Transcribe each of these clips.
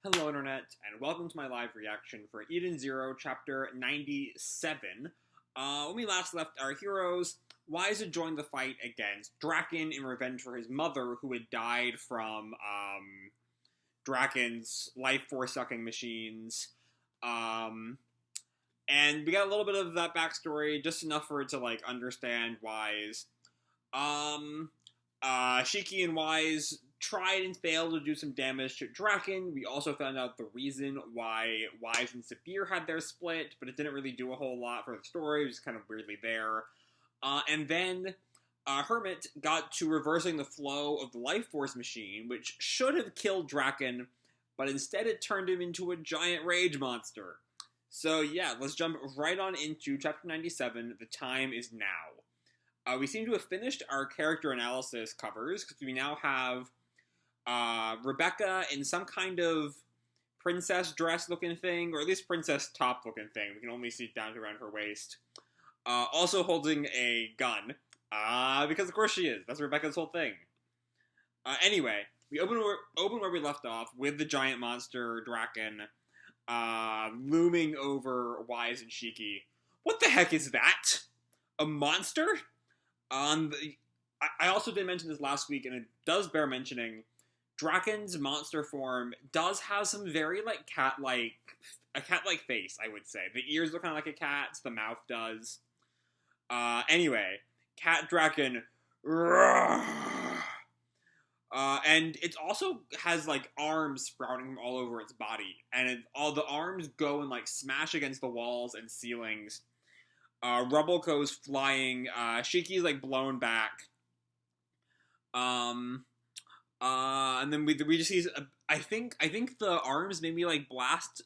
Hello Internet, and welcome to my live reaction for Eden Zero, Chapter 97. When we last left our heroes, Wise had joined the fight against Draken in revenge for his mother, who had died from, Draken's life force-sucking machines. And we got a little bit of that backstory, just enough for it to, understand Wise. Shiki and Wise tried and failed to do some damage to Draken. We also found out the reason why Wise and Sabir had their split, but it didn't really do a whole lot for the story. It was kind of weirdly there. And then Hermit got to reversing the flow of the Life Force machine, which should have killed Draken, but instead it turned him into a giant rage monster. So yeah, let's jump right on into Chapter 97, The Time Is Now. We seem to have finished our character analysis covers, because we now have Rebecca in some kind of princess dress looking thing, or at least princess top looking thing. We can only see it down to around her waist. Also holding a gun, because of course she is. That's Rebecca's whole thing. Anyway, we open where we left off, with the giant monster Draken looming over Wise and Shiki. What the heck is that? A monster? I also did mention this last week, and it does bear mentioning. Draken's monster form does have some very, cat-like face, I would say. The ears look kind of like a cat's, the mouth does. Anyway, Cat Draken, and it also has, arms sprouting from all over its body, and all the arms go and, smash against the walls and ceilings. Rubble goes flying, Shiki's, blown back. And then we just see, I think the arms maybe, blast,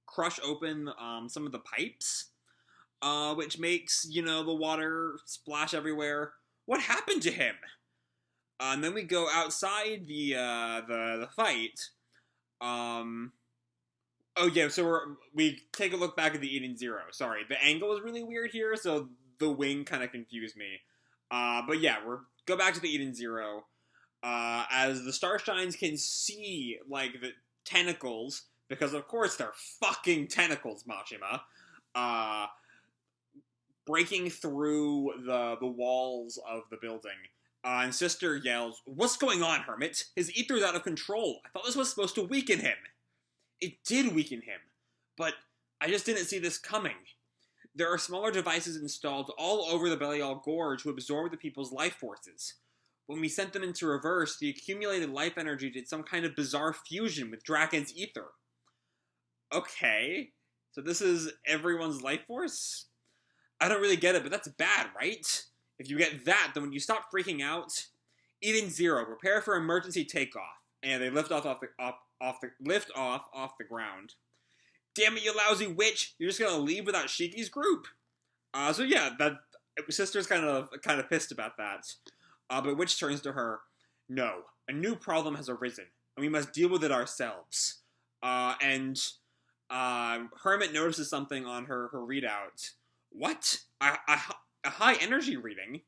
crush open, some of the pipes, which makes, the water splash everywhere. What happened to him? And then we go outside the fight, oh yeah, so we take a look back at the Eden Zero. Sorry, the angle is really weird here, so the wing kind of confused me. But yeah, go back to the Eden Zero. As the Starshines can see, the tentacles, because of course they're fucking tentacles, Mashima, breaking through the walls of the building. And Sister yells, "What's going on, Hermit? His ether's out of control. I thought this was supposed to weaken him." It did weaken him, but I just didn't see this coming. There are smaller devices installed all over the Belial Gorge to absorb the people's life forces. When we sent them into reverse, the accumulated life energy did some kind of bizarre fusion with Draken's ether. Okay, so this is everyone's life force? I don't really get it, but that's bad, right? If you get that, then when you stop freaking out, Eden Zero, prepare for emergency takeoff. And they lift off the ground. Damn it, you lousy witch! You're just gonna leave without Shiki's group. So yeah, that Sister's kind of pissed about that. But Witch turns to her. No, a new problem has arisen, and we must deal with it ourselves. And Hermit notices something on her readout. What? A high energy reading?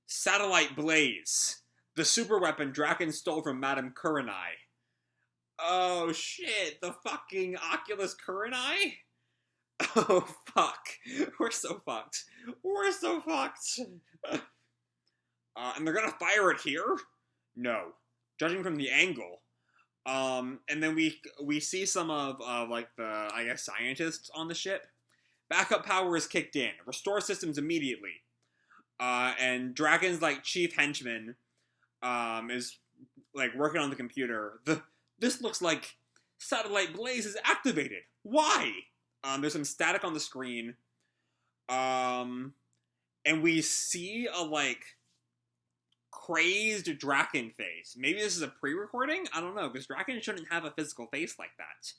Satellite Blaze. The super weapon Draken stole from Madame Kurenai. Oh shit, the fucking Oculus Kurenai? Oh fuck. We're so fucked. We're so fucked. And they're gonna fire it here? No. Judging from the angle. And then we see some of the, I guess, scientists on the ship. Backup power is kicked in. Restore systems immediately. And Draken's, chief henchman, is, working on the computer. This looks like Satellite Blaze is activated. Why? There's some static on the screen. And we see a, crazed Draken face. Maybe this is a pre-recording? I don't know, because Draken shouldn't have a physical face like that.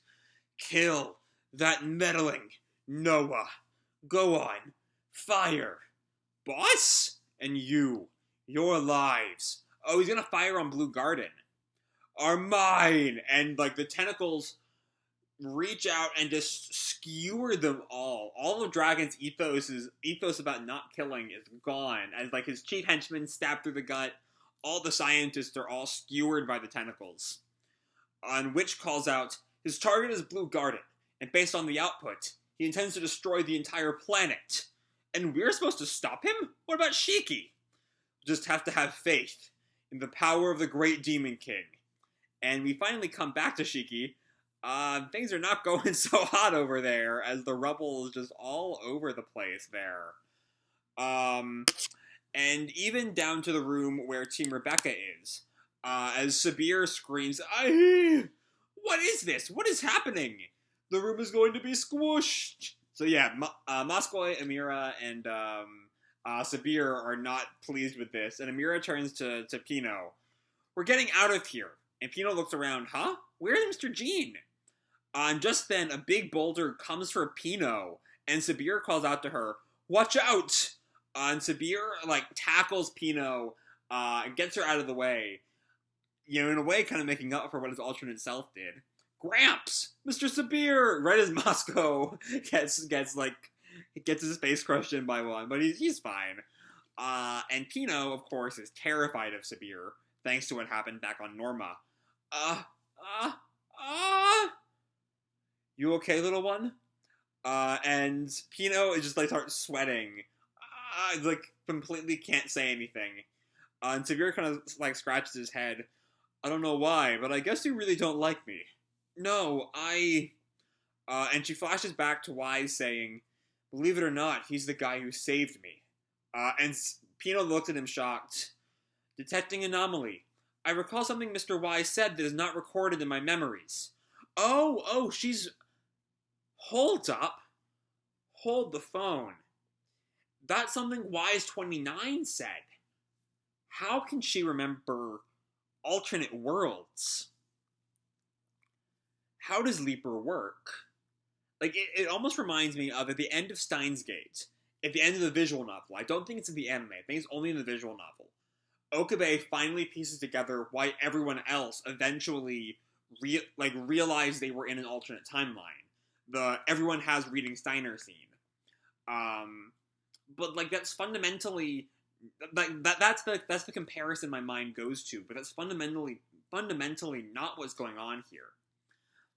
Kill that meddling Noah. Go on. Fire. Boss? And you. Your lives. Oh, he's gonna fire on Blue Garden. Are mine! And, the tentacles reach out and just skewer them all. All of Draken's ethos about not killing is gone. As, his chief henchman stabbed through the gut, all the scientists are all skewered by the tentacles. on which calls out, his target is Blue Garden, and based on the output, he intends to destroy the entire planet. And we're supposed to stop him? What about Shiki? Just have to have faith in the power of the great Demon King. And we finally come back to Shiki. Things are not going so hot over there, as the rubble is just all over the place there. And even down to the room where Team Rebecca is. As Sabir screams, what is this? What is happening? The room is going to be squished. So yeah, Moskoy, Amira, and Sabir are not pleased with this. And Amira turns to Pino. We're getting out of here. And Pino looks around, huh? Where's Mr. Jean? And just then, a big boulder comes for Pino. And Sabir calls out to her, watch out! And Sabir, tackles Pino and gets her out of the way. You know, in a way, kind of making up for what his alternate self did. Gramps! Mr. Sabir! Right as Moscow gets his face crushed in by one, but he's fine. And Pino, of course, is terrified of Sabir, thanks to what happened back on Norma. You okay, little one? And Pino is just, starts sweating. Completely can't say anything. And Sabir kind of, scratches his head. I don't know why, but I guess you really don't like me. No, and she flashes back to Wise saying, believe it or not, he's the guy who saved me. And Pino looked at him shocked. Detecting anomaly. I recall something Mr. Wise said that is not recorded in my memories. Oh, she's... Hold up. Hold the phone. That's something Wise29 said. How can she remember alternate worlds? How does Leaper work? It almost reminds me of at the end of Steins Gate, at the end of the visual novel. I don't think it's in the anime. I think it's only in the visual novel. Okabe finally pieces together why everyone else eventually realized they were in an alternate timeline. The everyone has reading Steiner scene. But that's fundamentally that's the comparison my mind goes to, but that's fundamentally not what's going on here.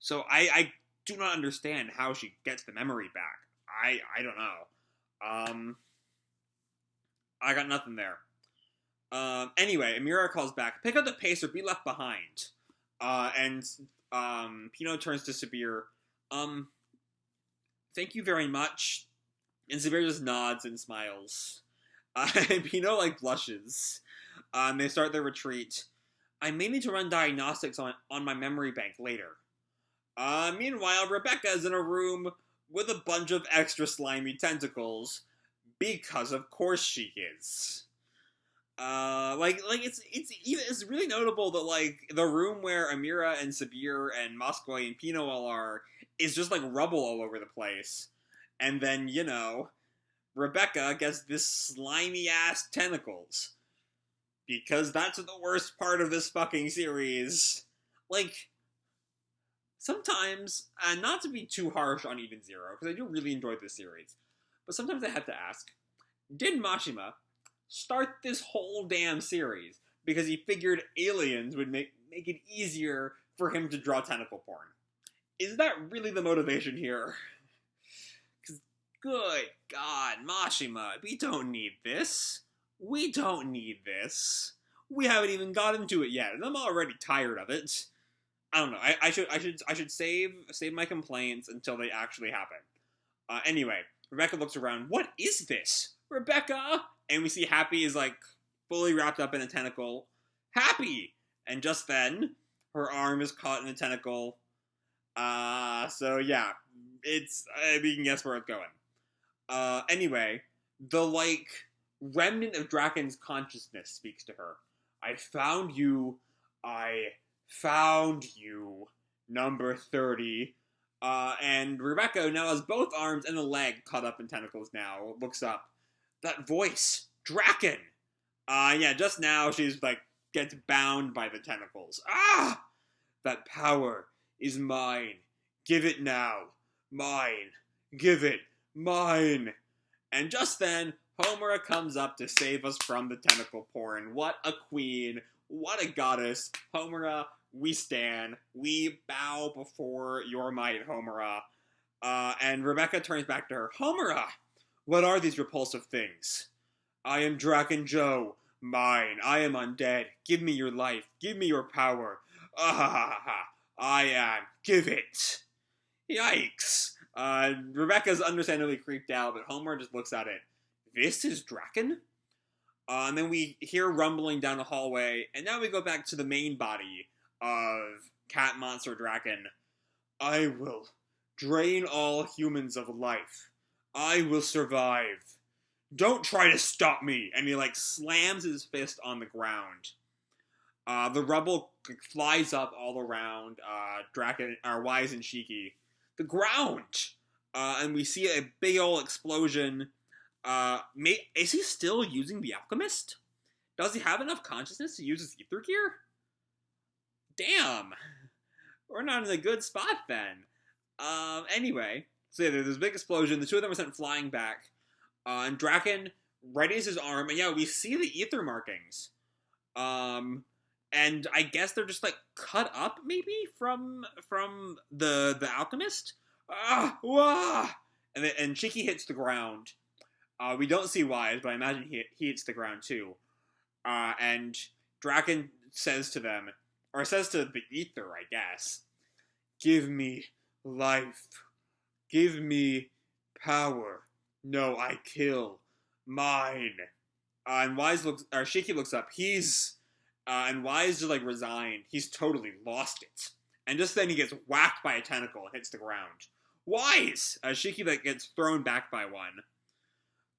So I do not understand how she gets the memory back. I don't know. I got nothing there. Anyway, Amira calls back, pick up the pace or be left behind. And Pino turns to Sabir. Thank you very much. And Sabir just nods and smiles. And Pino, blushes. They start their retreat. I may need to run diagnostics on my memory bank later. Meanwhile, Rebecca is in a room with a bunch of extra slimy tentacles. Because of course she is. It's really notable that, the room where Amira and Sabir and Moskoy and Pino all are is just, rubble all over the place. And then, Rebecca gets this slimy-ass tentacles. Because that's the worst part of this fucking series. Sometimes, and not to be too harsh on Even Zero, because I do really enjoy this series, but sometimes I have to ask, did Mashima start this whole damn series because he figured aliens would make it easier for him to draw tentacle porn? Is that really the motivation here? Because, good God, Mashima, we don't need this. We don't need this. We haven't even gotten to it yet, and I'm already tired of it. I don't know. I should save my complaints until they actually happen. Anyway, Rebecca looks around. What is this, Rebecca? And we see Happy is fully wrapped up in a tentacle. Happy! And just then, her arm is caught in a tentacle. So yeah, it's we can guess where it's going. Anyway, the remnant of Draken's consciousness speaks to her. I found you. Found you, number 30. And Rebecca now has both arms and a leg caught up in tentacles now. Looks up. That voice! Draken! Yeah, just now she's, gets bound by the tentacles. Ah! That power is mine. Give it now. Mine. Give it. Mine. And just then, Homura comes up to save us from the tentacle porn. What a queen. What a goddess. Homura, we stand. We bow before your might, Homura. And Rebecca turns back to her. Homura! What are these repulsive things? I am Draken Joe. Mine. I am undead. Give me your life. Give me your power. Ah ha ha ha. I am. Give it. Yikes. Rebecca's understandably creeped out, but Homer just looks at it. This is Draken? And then we hear rumbling down the hallway, and now we go back to the main body of Cat Monster Draken. I will drain all humans of life. I will survive. Don't try to stop me! And he, slams his fist on the ground. The rubble flies up all around Draken, Wise and Shiki. The ground! And we see a big old explosion. Is he still using the Alchemist? Does he have enough consciousness to use his ether gear? Damn! We're not in a good spot then. Anyway, so yeah, there's this big explosion. The two of them are sent flying back. And Draken readies his arm, and yeah, we see the ether markings. And I guess they're just cut up maybe from the Alchemist. And Shiki hits the ground. We don't see Wise, but I imagine he hits the ground too. And Draken says to them, or says to the ether, I guess, give me life. Give me power. No, I kill. Mine. And Shiki looks up. And Wise just resigned. He's totally lost it. And just then he gets whacked by a tentacle and hits the ground. Wise! Shiki gets thrown back by one.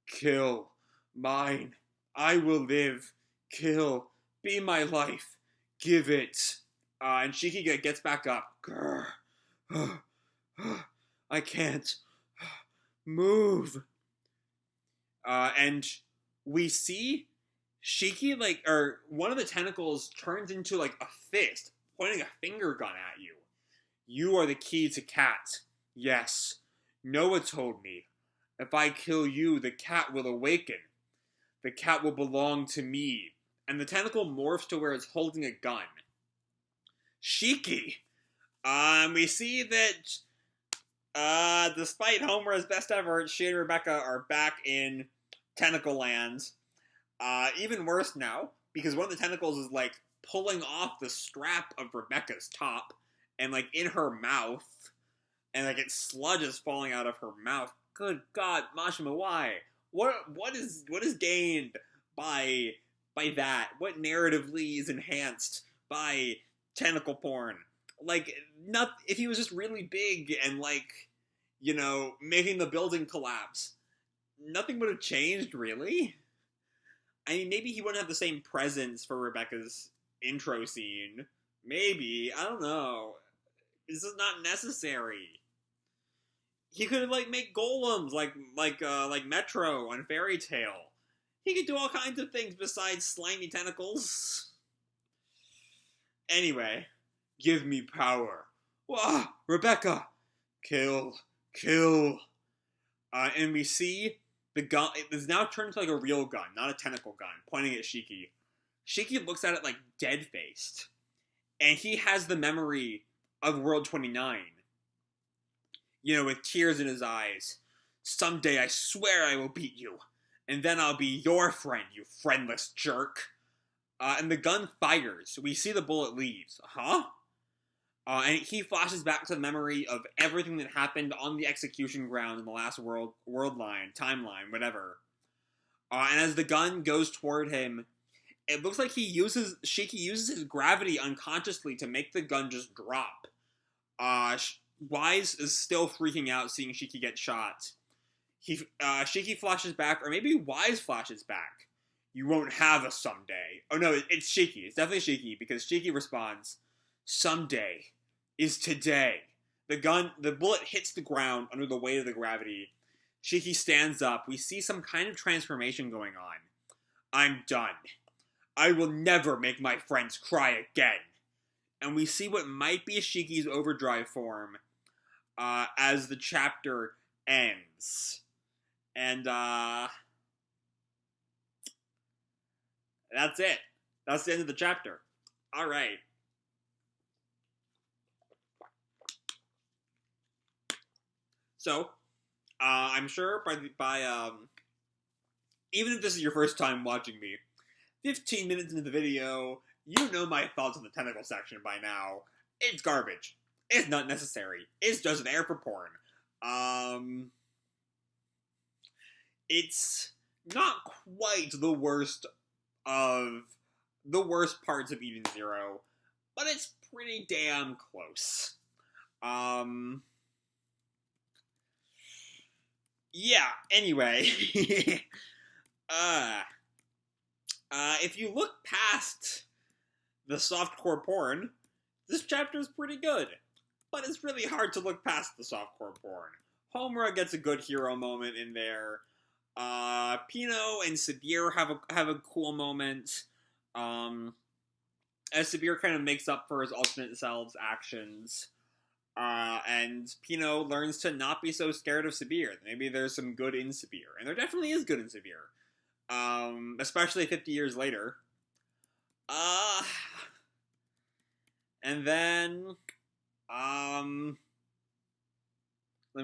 Kill. Mine. I will live. Kill. Be my life. Give it. And Shiki gets back up. Grr. I can't move. And we see Shiki, one of the tentacles turns into, a fist, pointing a finger gun at you. You are the key to Cat. Yes. Noah told me. If I kill you, the cat will awaken. The cat will belong to me. And the tentacle morphs to where it's holding a gun. Shiki! We see that, despite Homura's best efforts, she and Rebecca are back in Tentacle Land. Even worse now, because one of the tentacles is, pulling off the strap of Rebecca's top, and, in her mouth, and, it's sludge is falling out of her mouth. Good God, Mashima, why? What is gained by that? What narratively is enhanced by tentacle porn? If he was just really big and, making the building collapse, nothing would have changed, really. I mean, maybe he wouldn't have the same presence for Rebecca's intro scene. Maybe. I don't know. This is not necessary. He could make golems like Metro on Fairy Tail. He could do all kinds of things besides slimy tentacles. Anyway, give me power. Wah, Rebecca! Kill. And we see the gun. It's now turned into a real gun, not a tentacle gun, pointing at Shiki. Shiki looks at it dead-faced. And he has the memory of World 29. With tears in his eyes. Someday I swear I will beat you. And then I'll be your friend, you friendless jerk. And the gun fires. We see the bullet leaves. Huh? And he flashes back to the memory of everything that happened on the execution ground in the last world timeline, whatever. And as the gun goes toward him, it looks like Shiki uses his gravity unconsciously to make the gun just drop. Wise is still freaking out seeing Shiki get shot. Shiki flashes back, or maybe Wise flashes back. You won't have a someday. Oh no, it's Shiki. It's definitely Shiki, because Shiki responds, someday is today. The bullet hits the ground under the weight of the gravity. Shiki stands up. We see some kind of transformation going on. I'm done. I will never make my friends cry again. And we see what might be Shiki's Overdrive form as the chapter ends. And that's it. That's the end of the chapter. All right. So, I'm sure even if this is your first time watching me, 15 minutes into the video, you know my thoughts on the tentacle section by now. It's garbage. It's not necessary. It's just there for porn. It's not quite the worst parts of Eden Zero, but it's pretty damn close. Yeah, anyway. If you look past the softcore porn, this chapter is pretty good. But it's really hard to look past the softcore porn. Homura gets a good hero moment in there. Pino and Sabir have a cool moment. As Sabir kind of makes up for his alternate selves actions. And Pino learns to not be so scared of Sabir. Maybe there's some good in Sabir. And there definitely is good in Sabir. Especially 50 years later. And then, let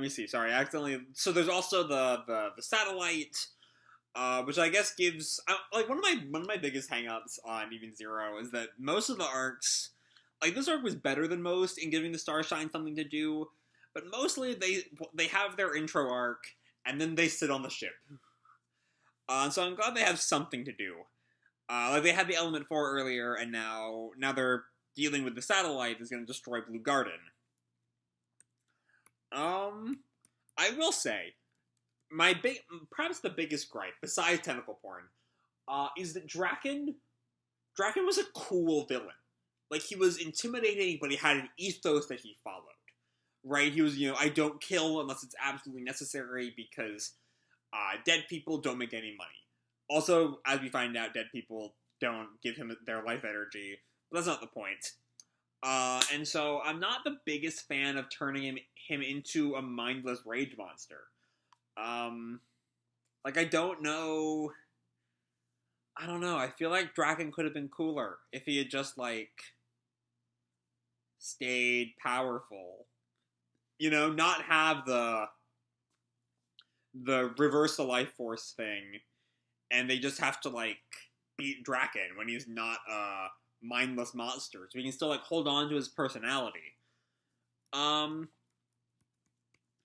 me see, sorry, I accidentally, so there's also the satellite, which I guess gives, like, one of my biggest hang-ups on Even Zero is that most of the arcs, like, this arc was better than most in giving the Starshine something to do, but mostly they have their intro arc, and then they sit on the ship. So I'm glad they have something to do. Like, they had the Element 4 earlier, and now they're dealing with the satellite that's going to destroy Blue Garden. I will say, perhaps the biggest gripe, besides tentacle porn, is that Draken was a cool villain. Like, he was intimidating, but he had an ethos that he followed. Right? He was, I don't kill unless it's absolutely necessary because dead people don't make any money. Also, as we find out, dead people don't give him their life energy, but that's not the point. And so I'm not the biggest fan of turning him into a mindless rage monster. Like, I don't know, I feel like Draken could have been cooler if he had just, like, stayed powerful. Not have the reverse the life force thing, and they just have to, like, beat Draken when he's not a mindless monster, so he can still, like, hold on to his personality. And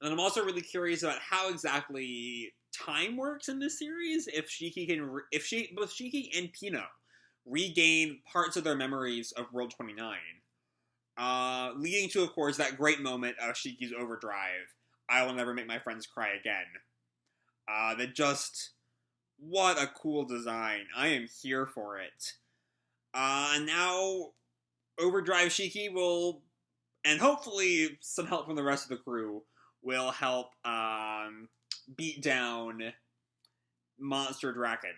I'm also really curious about how exactly time works in this series, if both Shiki and Pino regain parts of their memories of World 29. Leading to, of course, that great moment of Shiki's Overdrive, I will never make my friends cry again. What a cool design. I am here for it. And now, Overdrive Shiki will, and hopefully some help from the rest of the crew, will help, beat down Monster Draken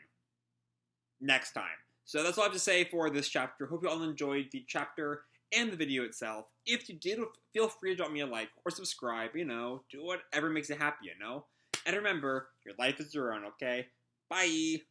next time. So that's all I have to say for this chapter. Hope you all enjoyed the chapter and the video itself. If you did, feel free to drop me a like or subscribe, do whatever makes you happy, And remember, your life is your own, okay? Bye!